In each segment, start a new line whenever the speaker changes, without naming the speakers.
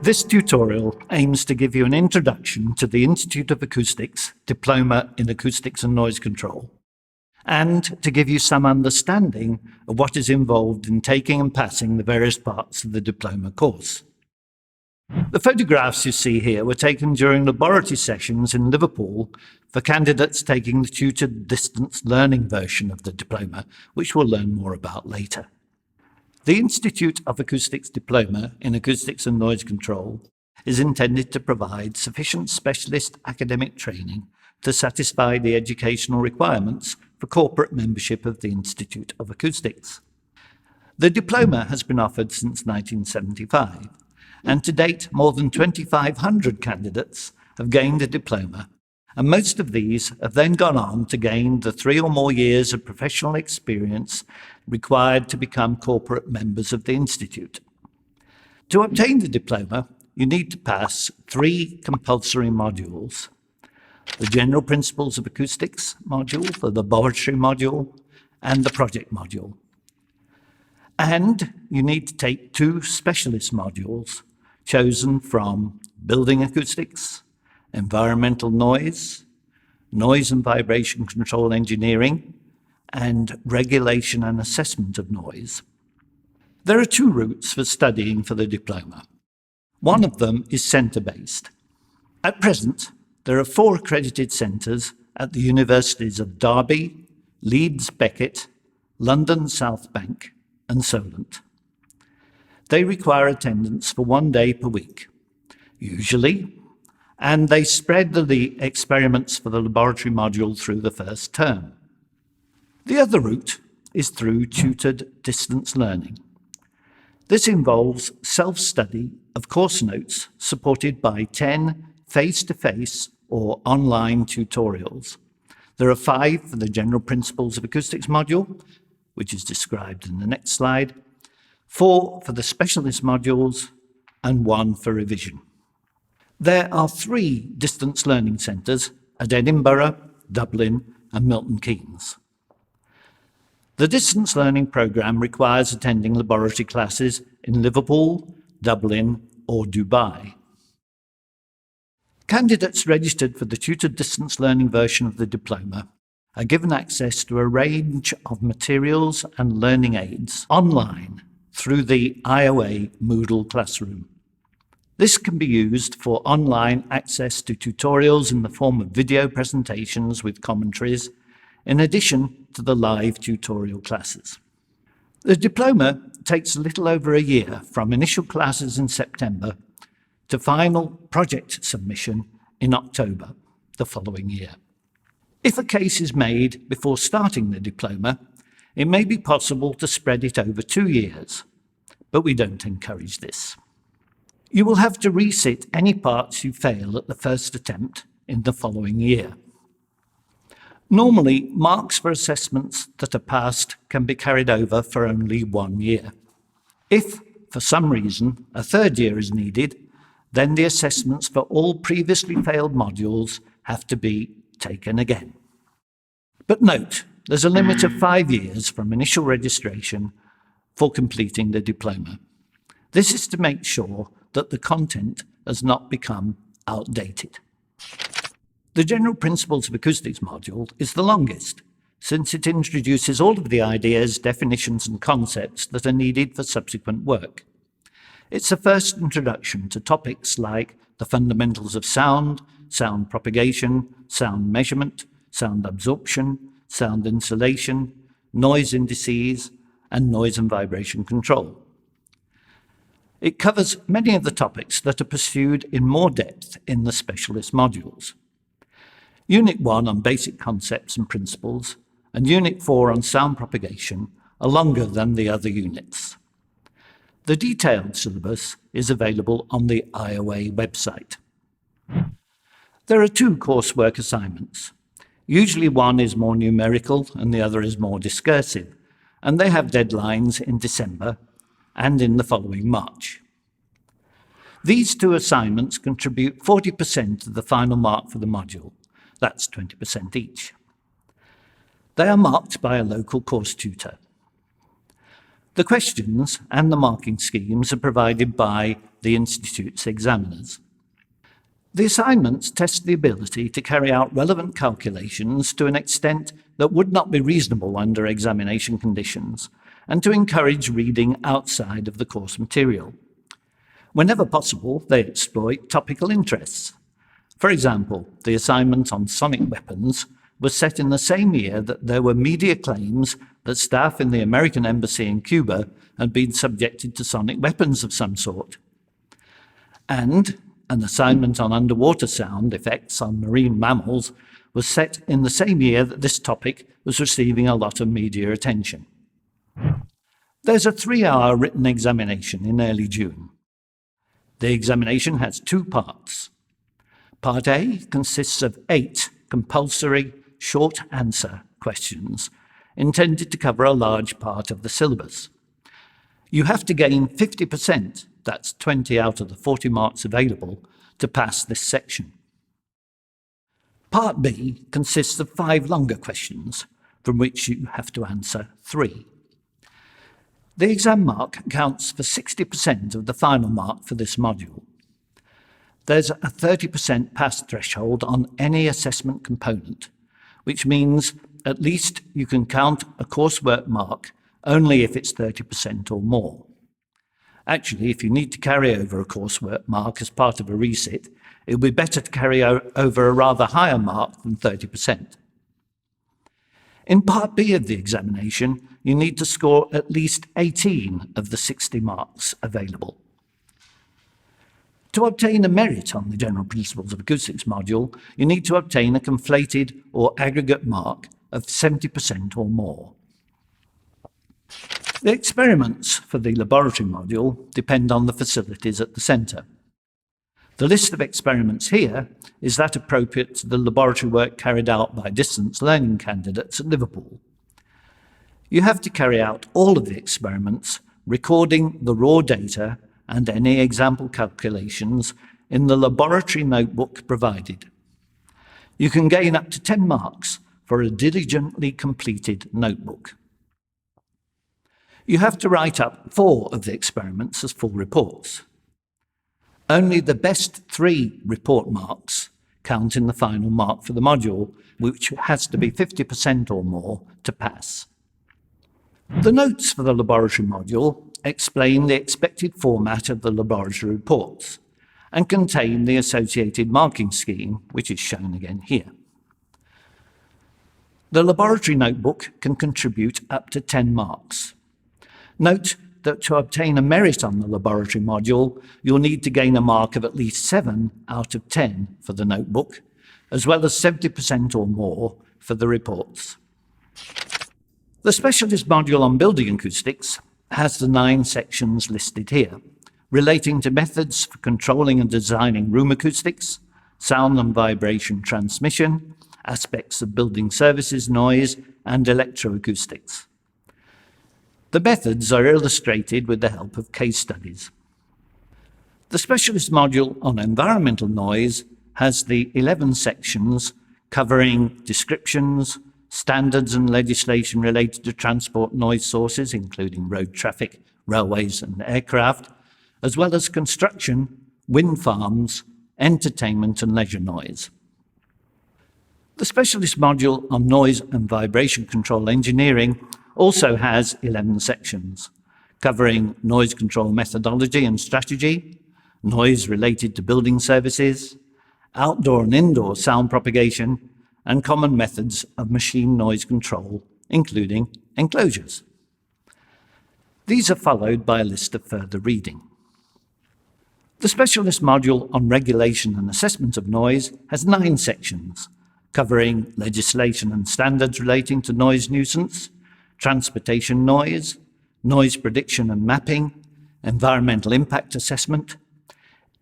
This tutorial aims to give you an introduction to the Institute of Acoustics Diploma in Acoustics and Noise Control, and to give you some understanding of what is involved in taking and passing the various parts of the diploma course. The photographs you see here were taken during laboratory sessions in Liverpool for candidates taking the tutored distance learning version of the diploma, which we'll learn more about later. The Institute of Acoustics Diploma in Acoustics and Noise Control is intended to provide sufficient specialist academic training to satisfy the educational requirements for corporate membership of the Institute of Acoustics. The diploma has been offered since 1975, and to date more than 2,500 candidates have gained a diploma, and most of these have then gone on to gain the 3 or more years of professional experience required to become corporate members of the Institute. To obtain the diploma, you need to pass 3 compulsory modules: the General Principles of Acoustics module, the Laboratory module, and the Project module. And you need to take 2 specialist modules chosen from Building Acoustics, Environmental Noise, Noise and Vibration Control Engineering, and Regulation and Assessment of Noise. There are 2 routes for studying for the diploma. One of them is centre-based. At present, there are 4 accredited centres at the universities of Derby, Leeds Beckett, London South Bank, and Solent. They require attendance for 1 day per week, usually, and they spread the experiments for the laboratory module through the first term. The other route is through tutored distance learning. This involves self-study of course notes supported by 10 face-to-face or online tutorials. There are 5 for the General Principles of Acoustics module, which is described in the next slide, 4 for the specialist modules, and 1 for revision. There are 3 distance learning centres at Edinburgh, Dublin, and Milton Keynes. The distance learning programme requires attending laboratory classes in Liverpool, Dublin, or Dubai. Candidates registered for the tutored distance learning version of the diploma are given access to a range of materials and learning aids online through the IOA Moodle classroom. This can be used for online access to tutorials in the form of video presentations with commentaries, in addition to the live tutorial classes. The diploma takes a little over a year from initial classes in September to final project submission in October the following year. If a case is made before starting the diploma, it may be possible to spread it over 2 years, but we don't encourage this. You will have to resit any parts you fail at the first attempt in the following year. Normally, marks for assessments that are passed can be carried over for only 1 year. If, for some reason, a 3rd year is needed, then the assessments for all previously failed modules have to be taken again. But note, there's a limit of 5 years from initial registration for completing the diploma. This is to make sure that the content has not become outdated. The General Principles of Acoustics module is the longest, since it introduces all of the ideas, definitions, and concepts that are needed for subsequent work. It's a first introduction to topics like the fundamentals of sound, sound propagation, sound measurement, sound absorption, sound insulation, noise indices, and noise and vibration control. It covers many of the topics that are pursued in more depth in the specialist modules. Unit 1 on basic concepts and principles, and Unit 4 on sound propagation are longer than the other units. The detailed syllabus is available on the IOA website. There are 2 coursework assignments. Usually one is more numerical and the other is more discursive, and they have deadlines in December and in the following March. These 2 assignments contribute 40% of the final mark for the module. That's 20% each. They are marked by a local course tutor. The questions and the marking schemes are provided by the Institute's examiners. The assignments test the ability to carry out relevant calculations to an extent that would not be reasonable under examination conditions, and to encourage reading outside of the course material. Whenever possible, they exploit topical interests. For example, the assignment on sonic weapons was set in the same year that there were media claims that staff in the American embassy in Cuba had been subjected to sonic weapons of some sort. And an assignment on underwater sound effects on marine mammals was set in the same year that this topic was receiving a lot of media attention. There's a 3-hour written examination in early June. The examination has 2 parts. Part A consists of 8 compulsory short answer questions intended to cover a large part of the syllabus. You have to gain 50%, that's 20 out of the 40 marks available, to pass this section. Part B consists of 5 longer questions, from which you have to answer 3. The exam mark accounts for 60% of the final mark for this module. There's a 30% pass threshold on any assessment component, which means at least you can count a coursework mark only if it's 30% or more. Actually, if you need to carry over a coursework mark as part of a resit, it would be better to carry over a rather higher mark than 30%. In Part B of the examination, you need to score at least 18 of the 60 marks available. To obtain a merit on the General Principles of Acoustics module, you need to obtain a conflated or aggregate mark of 70% or more. The experiments for the laboratory module depend on the facilities at the centre. The list of experiments here is that appropriate to the laboratory work carried out by distance learning candidates at Liverpool. You have to carry out all of the experiments, recording the raw data and any example calculations in the laboratory notebook provided. You can gain up to 10 marks for a diligently completed notebook. You have to write up 4 of the experiments as full reports. Only the best 3 report marks count in the final mark for the module, which has to be 50% or more to pass. The notes for the laboratory module explain the expected format of the laboratory reports and contain the associated marking scheme, which is shown again here. The laboratory notebook can contribute up to 10 marks. Note that to obtain a merit on the laboratory module, you'll need to gain a mark of at least 7 out of 10 for the notebook, as well as 70% or more for the reports. The specialist module on building acoustics has the 9 sections listed here, relating to methods for controlling and designing room acoustics, sound and vibration transmission, aspects of building services, noise, and electroacoustics. The methods are illustrated with the help of case studies. The specialist module on environmental noise has the 11 sections covering descriptions, standards and legislation related to transport noise sources, including road traffic, railways and aircraft, as well as construction, wind farms, entertainment and leisure noise. The specialist module on noise and vibration control engineering also has 11 sections, covering noise control methodology and strategy, noise related to building services, outdoor and indoor sound propagation, and common methods of machine noise control, including enclosures. These are followed by a list of further reading. The specialist module on regulation and assessment of noise has 9 sections, covering legislation and standards relating to noise nuisance, transportation noise, noise prediction and mapping, environmental impact assessment,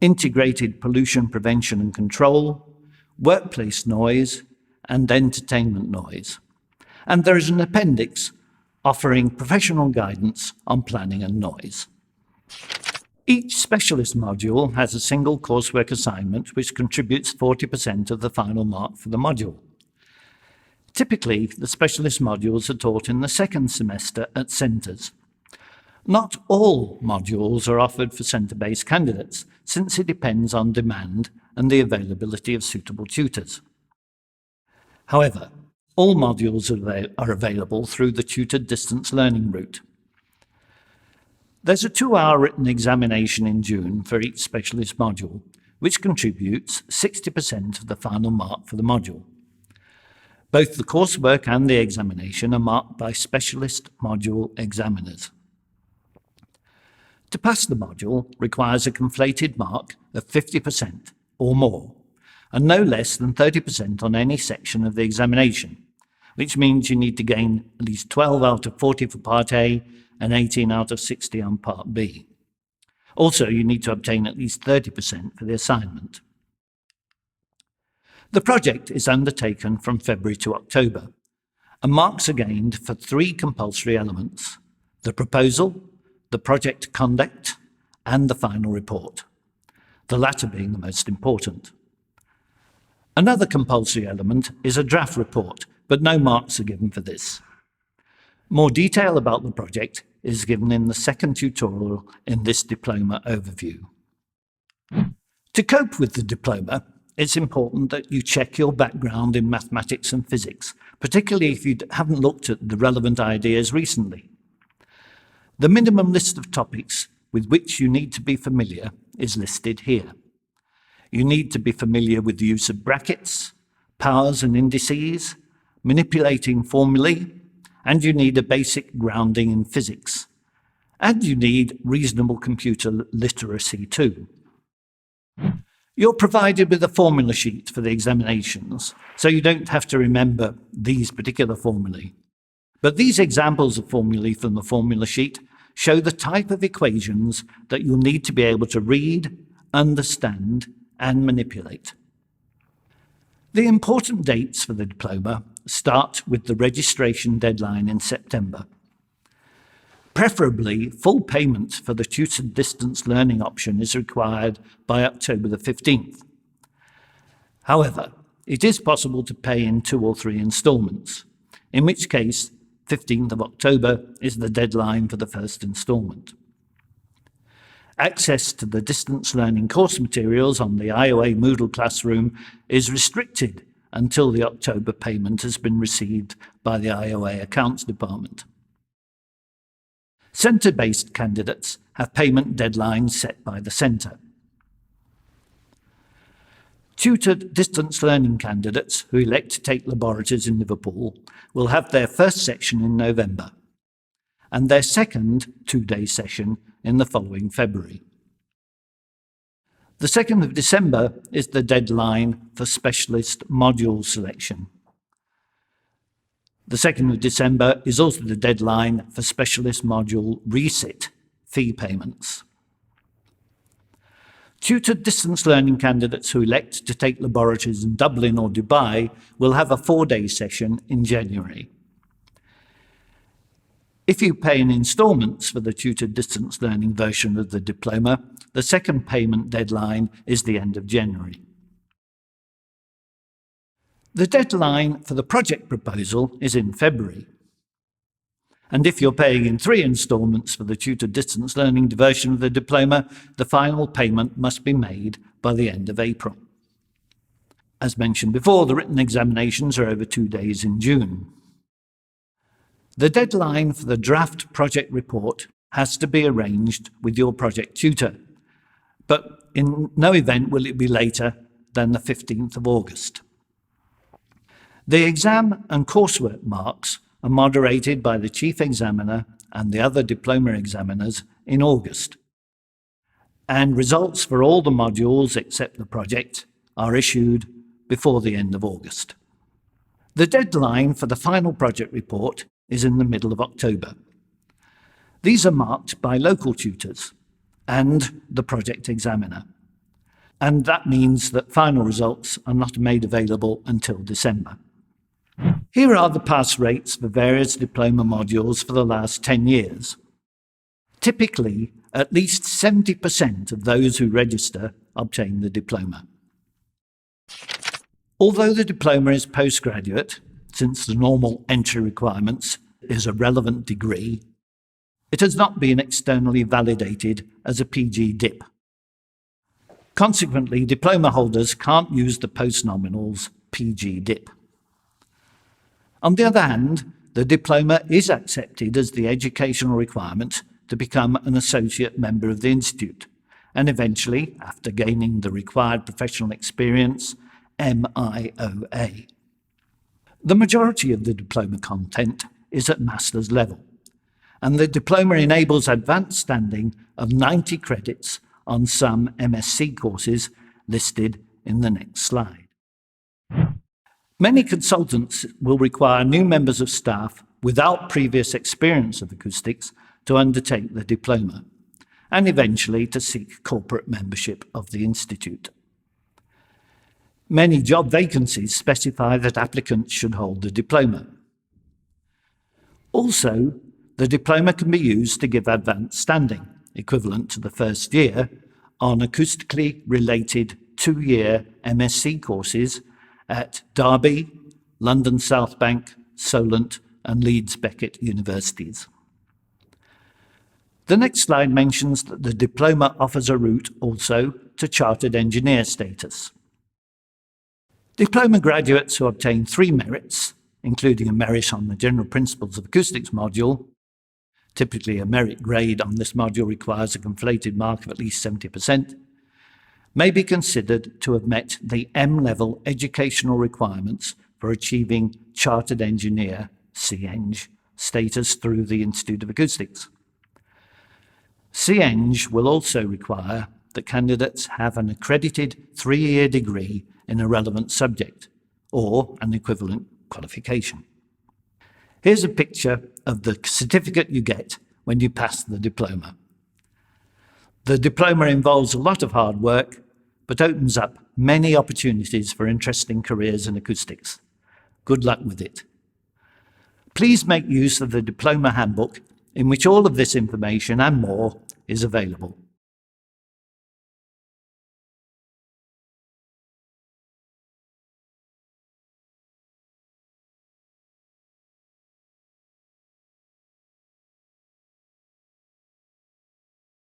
integrated pollution prevention and control, workplace noise, and entertainment noise. And there is an appendix offering professional guidance on planning and noise. Each specialist module has a single coursework assignment which contributes 40% of the final mark for the module. Typically, the specialist modules are taught in the second semester at centres. Not all modules are offered for centre-based candidates, since it depends on demand and the availability of suitable tutors. However, all modules are available through the tutored distance learning route. There's a 2-hour written examination in June for each specialist module, which contributes 60% of the final mark for the module. Both the coursework and the examination are marked by specialist module examiners. To pass the module requires a conflated mark of 50% or more, and no less than 30% on any section of the examination, which means you need to gain at least 12 out of 40 for Part A and 18 out of 60 on Part B. Also, you need to obtain at least 30% for the assignment. The project is undertaken from February to October, and marks are gained for 3 compulsory elements: the proposal, the project conduct, and the final report, the latter being the most important. Another compulsory element is a draft report, but no marks are given for this. More detail about the project is given in the second tutorial in this diploma overview. To cope with the diploma, it's important that you check your background in mathematics and physics, particularly if you haven't looked at the relevant ideas recently. The minimum list of topics with which you need to be familiar is listed here. You need to be familiar with the use of brackets, powers and indices, manipulating formulae, and you need a basic grounding in physics. And you need reasonable computer literacy too. You're provided with a formula sheet for the examinations, so you don't have to remember these particular formulae. But these examples of formulae from the formula sheet show the type of equations that you'll need to be able to read, understand, and manipulate. The important dates for the diploma start with the registration deadline in September. Preferably, full payment for the tutored distance learning option is required by October the 15th. However, it is possible to pay in 2 or 3 instalments, in which case 15th of October is the deadline for the first instalment. Access to the distance learning course materials on the IOA Moodle Classroom is restricted until the October payment has been received by the IOA Accounts Department. Centre-based candidates have payment deadlines set by the centre. Tutored distance learning candidates who elect to take laboratories in Liverpool will have their first section in November and their second 2-day session in the following February. The 2nd of December is the deadline for specialist module selection. The 2nd of December is also the deadline for specialist module resit fee payments. Tutored distance learning candidates who elect to take laboratories in Dublin or Dubai will have a 4-day session in January. If you pay in instalments for the tutored distance learning version of the diploma, the second payment deadline is the end of January. The deadline for the project proposal is in February. And if you're paying in 3 instalments for the tutored distance learning version of the diploma, the final payment must be made by the end of April. As mentioned before, the written examinations are over 2 days in June. The deadline for the draft project report has to be arranged with your project tutor, but in no event will it be later than the 15th of August. The exam and coursework marks are moderated by the chief examiner and the other diploma examiners in August, and results for all the modules except the project are issued before the end of August. The deadline for the final project report is in the middle of October. These are marked by local tutors and the project examiner, and that means that final results are not made available until December. Here are the pass rates for various diploma modules for the last 10 years. Typically, at least 70% of those who register obtain the diploma. Although the diploma is postgraduate, since the normal entry requirements is a relevant degree, It has not been externally validated as a PG dip. Consequently, diploma holders can't use the postnominals PG dip. On the other hand, the diploma is accepted as the educational requirement to become an associate member of the Institute, and eventually, after gaining the required professional experience, MIOA. The majority of the diploma content is at master's level, and the diploma enables advanced standing of 90 credits on some MSc courses listed in the next slide. Many consultants will require new members of staff without previous experience of acoustics to undertake the diploma, and eventually to seek corporate membership of the Institute. Many job vacancies specify that applicants should hold the diploma. Also, the diploma can be used to give advanced standing, equivalent to the first year, on acoustically related 2-year MSc courses at Derby, London South Bank, Solent and Leeds Beckett universities. The next slide mentions that the diploma offers a route also to chartered engineer status. Diploma graduates who obtain 3 merits, including a merit on the General Principles of Acoustics module, typically a merit grade on this module requires a conflated mark of at least 70%, may be considered to have met the M-level educational requirements for achieving Chartered Engineer (CEng) status through the Institute of Acoustics. CEng will also require that candidates have an accredited 3-year degree in a relevant subject, or an equivalent qualification. Here's a picture of the certificate you get when you pass the diploma. The diploma involves a lot of hard work, but opens up many opportunities for interesting careers in acoustics. Good luck with it. Please make use of the Diploma Handbook, in which all of this information and more is available.